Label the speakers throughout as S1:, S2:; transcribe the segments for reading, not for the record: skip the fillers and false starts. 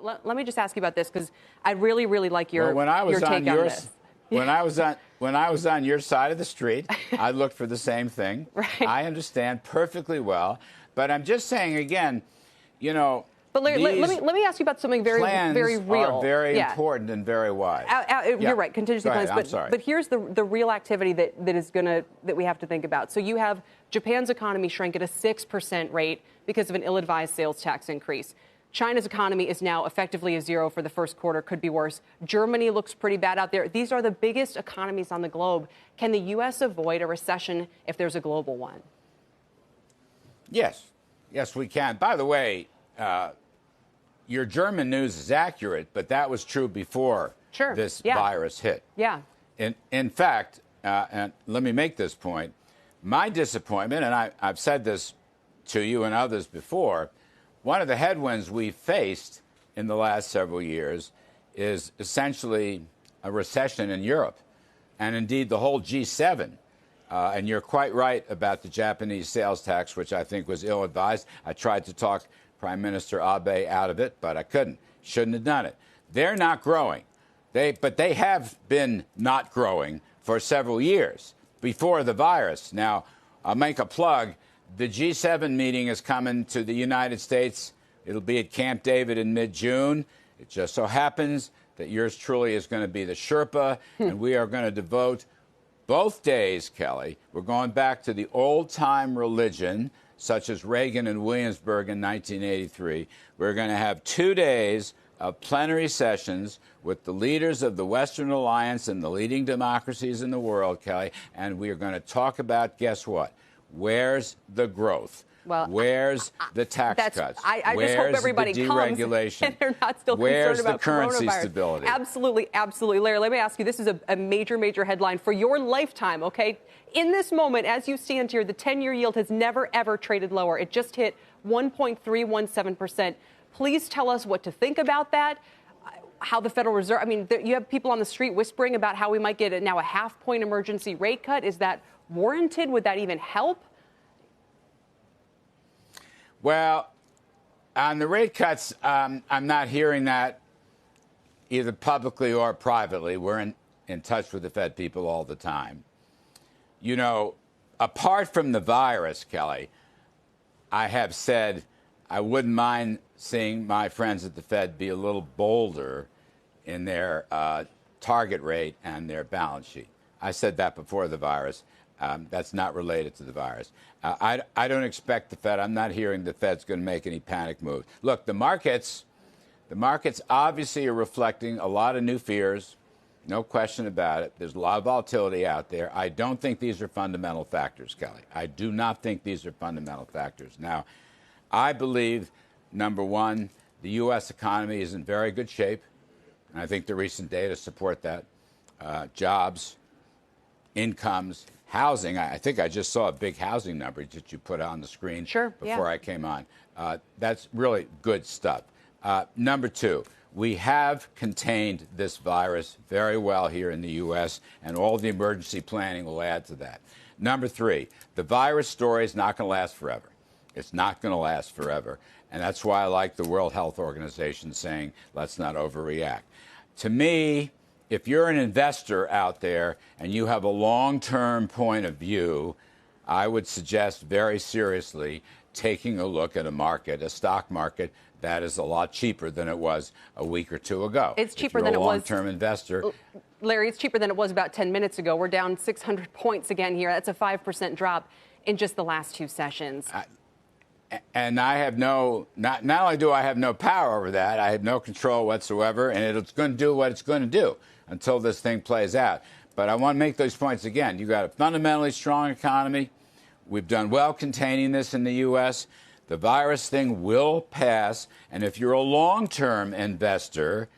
S1: But let me just ask you about this, because I really, really like your,
S2: when I was
S1: your take on this.
S2: When I was on your side of the street, I looked for the same thing.
S1: Right.
S2: I understand perfectly well, but I'm just saying again, you know.
S1: But Larry, let me ask you about something very real.
S2: Are very important and very wise.
S1: You're right, contingency plans. But here's the real activity that we have to think about. So you have Japan's economy shrank at a 6% rate because of an ill-advised sales tax increase. China's economy is now effectively a zero for the first quarter, could be worse. Germany looks pretty bad out there. These are the biggest economies on the globe. Can the U.S. avoid a recession if there's a global one?
S2: Yes. Yes, we can. By the way, your German news is accurate, but that was true before this virus hit.
S1: Yeah.
S2: In fact, and let me make this point, my disappointment, and I've said this to you and others before, one of the headwinds we faced in the last several years is essentially a recession in Europe, and indeed the whole G7. And you're quite right about the Japanese sales tax, which I think was ill-advised. I tried to talk Prime Minister Abe out of it, but I couldn't. Shouldn't have done it. They're not growing. But they have been not growing for several years before the virus. Now, I'll make a plug. The G7 meeting is coming to the United States. It'll be at Camp David in mid-June. It just so happens that yours truly is going to be the Sherpa, and we are going to devote both days, Kelly. We're going back to the old-time religion, such as Reagan and Williamsburg in 1983. We're going to have 2 days of plenary sessions with the leaders of the Western Alliance and the leading democracies in the world, Kelly, and we are going to talk about, guess what? Where's the growth?
S1: Well,
S2: where's the tax cuts?
S1: I just hope everybody comes and they're not still concerned about
S2: currency
S1: coronavirus.
S2: Stability?
S1: Absolutely, absolutely. Larry, let me ask you, this is a major, major headline for your lifetime, okay? In this moment, as you stand here, the 10-year yield has never, ever traded lower. It just hit 1.317%. Please tell us what to think about that, how the Federal Reserve, I mean, you have people on the street whispering about how we might get now a half-point emergency rate cut. Is that warranted? Would that even help?
S2: Well, on the rate cuts, I'm not hearing that either publicly or privately. We're in touch with the Fed people all the time. You know, apart from the virus, Kelly, I have said I wouldn't mind seeing my friends at the Fed be a little bolder in their target rate and their balance sheet. I said that before the virus. That's not related to the virus. I don't expect the Fed. I'm not hearing the Fed's going to make any panic moves. Look, the markets obviously are reflecting a lot of new fears. No question about it. There's a lot of volatility out there. I don't think these are fundamental factors, Kelly. I do not think these are fundamental factors. Now, I believe, number one, the U.S. economy is in very good shape. And I think the recent data support that. Jobs, incomes, housing. I think I just saw a big housing number that you put on the screen before I came on. That's really good stuff. Number two, we have contained this virus very well here in the U.S., and all the emergency planning will add to that. Number three, the virus story is not going to last forever. It's not going to last forever. And that's why I like the World Health Organization saying, let's not overreact. To me, if you're an investor out there and you have a long-term point of view, I would suggest very seriously taking a look at a market, a stock market, that is a lot cheaper than it was a week or two ago.
S1: It's cheaper than it was.
S2: If you're a long-term investor.
S1: Larry, it's cheaper than it was about 10 minutes ago. We're down 600 points again here. That's a 5% drop in just the last two sessions.
S2: And I have not only do I have no power over that, I have no control whatsoever, and it's going to do what it's going to do until this thing plays out. But I want to make those points again. You've got a fundamentally strong economy. We've done well containing this in the U.S. The virus thing will pass. And if you're a long-term investor,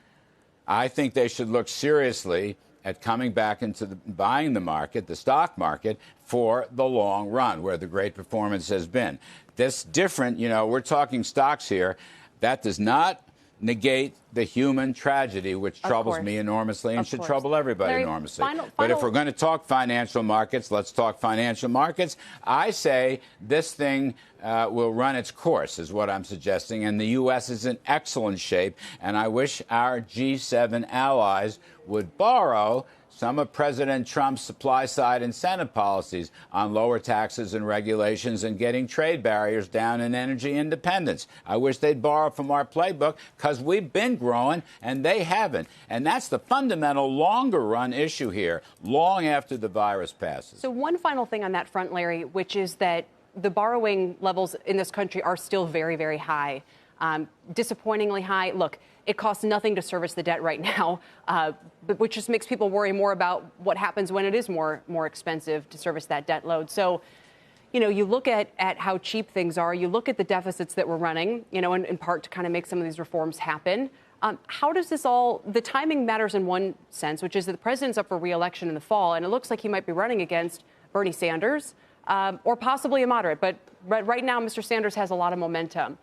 S2: I think they should look seriously at coming back into buying the market, the stock market, for the long run, where the great performance has been. This different, we're talking stocks here. That does not negate the human tragedy, which troubles me enormously and should trouble everybody enormously. But if we're going to talk financial markets, let's talk financial markets. I say this thing will run its course, is what I'm suggesting. And the U.S. is in excellent shape. And I wish our G7 allies would borrow some of President Trump's supply-side incentive policies on lower taxes and regulations and getting trade barriers down and energy independence. I wish they'd borrow from our playbook, because we've been growing and they haven't. And that's the fundamental longer-run issue here, long after the virus passes.
S1: So one final thing on that front, Larry, which is that the borrowing levels in this country are still very, very high. Disappointingly high. Look, it costs nothing to service the debt right now, which just makes people worry more about what happens when it is more expensive to service that debt load. So, you know, you look at how cheap things are. You look at the deficits that we're running, you know, in part to kind of make some of these reforms happen. How does this all, the timing matters in one sense, which is that the president's up for re-election in the fall, and it looks like he might be running against Bernie Sanders or possibly a moderate. But right now, Mr. Sanders has a lot of momentum.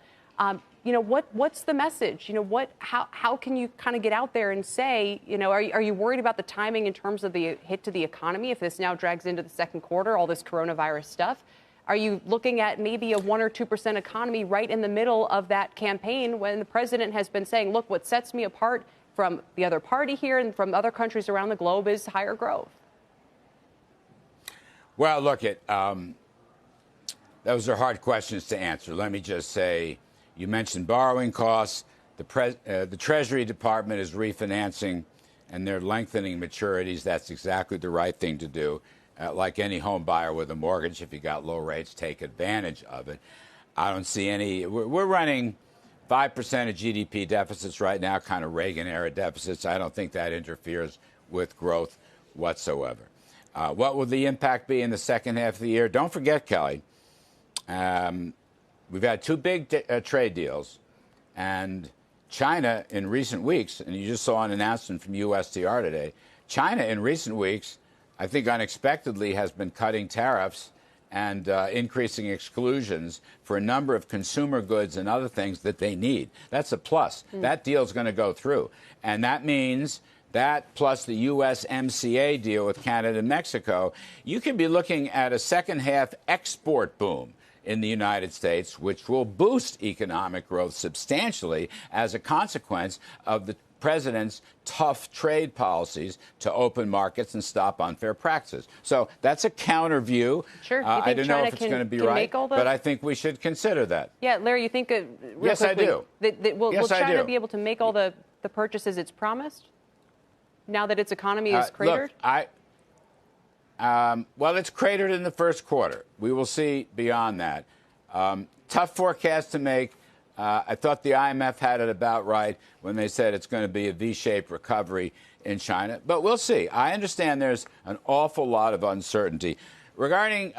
S1: You know, what's the message? You know, how can you kind of get out there and say, you know, are you worried about the timing in terms of the hit to the economy if this now drags into the second quarter, all this coronavirus stuff? Are you looking at maybe a 1 or 2% economy right in the middle of that campaign when the president has been saying, look, what sets me apart from the other party here and from other countries around the globe is higher growth?
S2: Well, look, those are hard questions to answer. Let me just say, you mentioned borrowing costs. The Treasury Department is refinancing, and they're lengthening maturities. That's exactly the right thing to do. Like any home buyer with a mortgage, if you got low rates, take advantage of it. I don't see any. We're running 5% of GDP deficits right now, kind of Reagan-era deficits. I don't think that interferes with growth whatsoever. What will the impact be in the second half of the year? Don't forget, Kelly, we've had two big trade deals, and China in recent weeks, and you just saw an announcement from USTR today, China in recent weeks, I think unexpectedly, has been cutting tariffs and increasing exclusions for a number of consumer goods and other things that they need. That's a plus. That deal's going to go through. And that means that plus the USMCA deal with Canada and Mexico, you could be looking at a second half export boom in the United States, which will boost economic growth substantially as a consequence of the president's tough trade policies to open markets and stop unfair practices. So that's a counter view.
S1: Sure.
S2: I don't know if it's going to be right, but I think we should consider that.
S1: Yeah, Larry, you think
S2: yes,
S1: quickly,
S2: I do.
S1: Will China be able to make all the purchases it's promised now that its economy is cratered?
S2: Look, well, it's cratered in the first quarter. We will see beyond that. Tough forecast to make. I thought the IMF had it about right when they said it's going to be a V-shaped recovery in China. But we'll see. I understand there's an awful lot of uncertainty. Regarding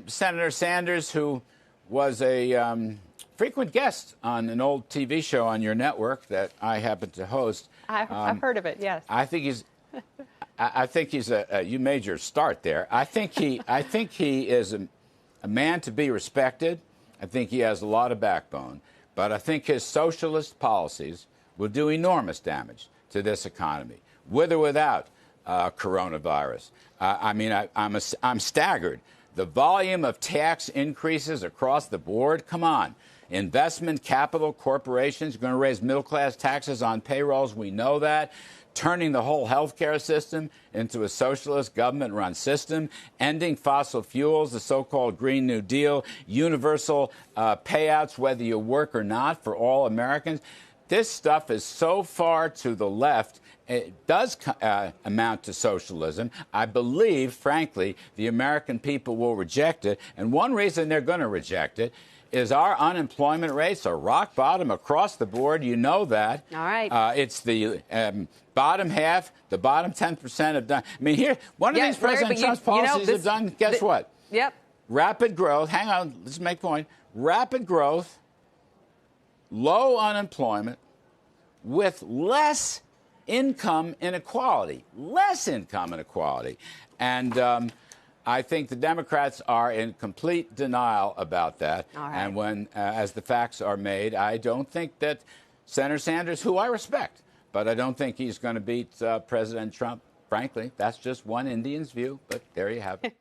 S2: Senator Sanders, who was a frequent guest on an old TV show on your network that I happen to host.
S1: I've heard of it, yes.
S2: I think he's you made your start there. I think he is a man to be respected. I think he has a lot of backbone. But I think his socialist policies will do enormous damage to this economy, with or without coronavirus. I'm staggered. The volume of tax increases across the board, come on. Investment, capital, corporations are going to raise middle-class taxes on payrolls. We know that. Turning the whole healthcare system into a socialist government-run system, ending fossil fuels, the so-called Green New Deal, universal payouts, whether you work or not, for all Americans. This stuff is so far to the left. It does amount to socialism. I believe, frankly, the American people will reject it. And one reason they're going to reject it is our unemployment rates are rock bottom across the board. You know that.
S1: All right.
S2: It's the bottom half, the bottom 10% have done. I mean, here, one of these President Trump's policies have done, guess what?
S1: Yep.
S2: Rapid growth. Hang on, let's make a point. Rapid growth, low unemployment, with less income inequality. Less income inequality. And I think the Democrats are in complete denial about that.
S1: All right.
S2: And when, as the facts are made, I don't think that Senator Sanders, who I respect, but I don't think he's going to beat President Trump. Frankly, that's just one Indian's view, but there you have it.